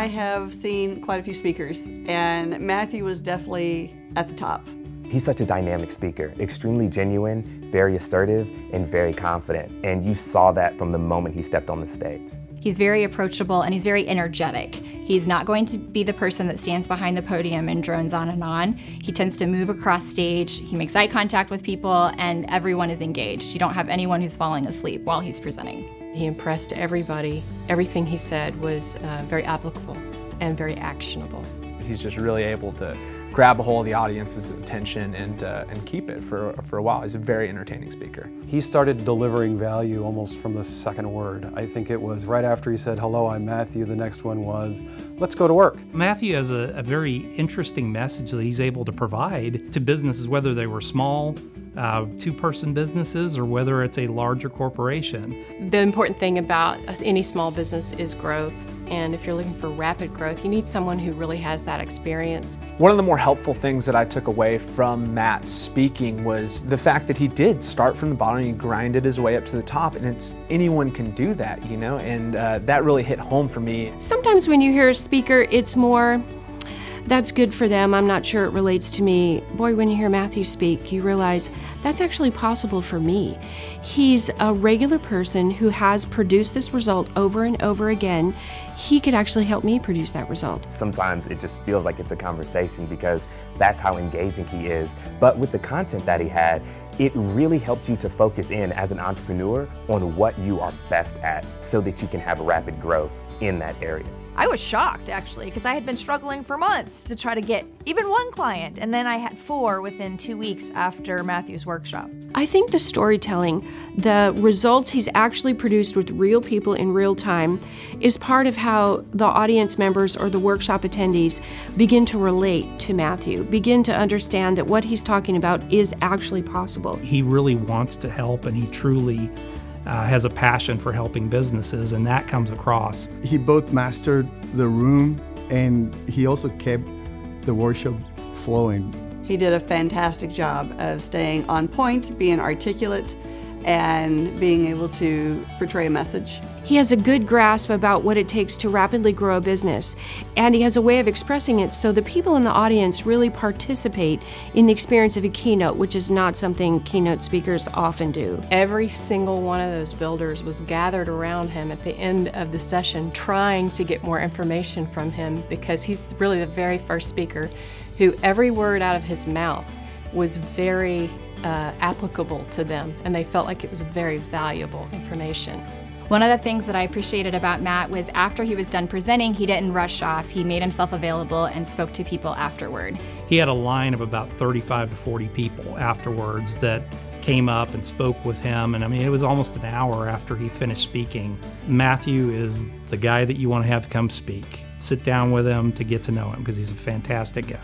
I have seen quite a few speakers, and Matthew was definitely at the top. He's such a dynamic speaker, extremely genuine, very assertive, and very confident. And you saw that from the moment he stepped on the stage. He's very approachable and he's very energetic. He's not going to be the person that stands behind the podium and drones on and on. He tends to move across stage, he makes eye contact with people, and everyone is engaged. You don't have anyone who's falling asleep while he's presenting. He impressed everybody. Everything he said was very applicable and very actionable. He's just really able to grab a hold of the audience's attention and keep it for a while. He's a very entertaining speaker. He started delivering value almost from the second word. I think it was right after he said, "Hello, I'm Matthew." The next one was, "Let's go to work." Matthew has a very interesting message that he's able to provide to businesses, whether they were small, two-person businesses, or whether it's a larger corporation. The important thing about any small business is growth. And if you're looking for rapid growth, you need someone who really has that experience. One of the more helpful things that I took away from Matt speaking was the fact that he did start from the bottom and he grinded his way up to the top, and anyone can do that, you know, and that really hit home for me. Sometimes when you hear a speaker, it's more, that's good for them, I'm not sure it relates to me. Boy, when you hear Matthew speak, you realize that's actually possible for me. He's a regular person who has produced this result over and over again. He could actually help me produce that result. Sometimes it just feels like it's a conversation because that's how engaging he is. But with the content that he had, it really helped you to focus in as an entrepreneur on what you are best at so that you can have rapid growth in that area. I was shocked, actually, because I had been struggling for months to try to get even one client, and then I had 4 within 2 weeks after Matthew's workshop. I think the storytelling, the results he's actually produced with real people in real time, is part of how the audience members or the workshop attendees begin to relate to Matthew, begin to understand that what he's talking about is actually possible. He really wants to help, and he truly has a passion for helping businesses, and that comes across. He both mastered the room and he also kept the workshop flowing. He did a fantastic job of staying on point, being articulate, and being able to portray a message. He has a good grasp about what it takes to rapidly grow a business, and he has a way of expressing it so the people in the audience really participate in the experience of a keynote, which is not something keynote speakers often do. Every single one of those builders was gathered around him at the end of the session trying to get more information from him, because he's really the very first speaker who every word out of his mouth was very applicable to them, and they felt like it was very valuable information. One of the things that I appreciated about Matt was after he was done presenting, he didn't rush off. He made himself available and spoke to people afterward. He had a line of about 35 to 40 people afterwards that came up and spoke with him, and I mean, it was almost an hour after he finished speaking. Matthew is the guy that you want to have come speak. Sit down with him to get to know him because he's a fantastic guy.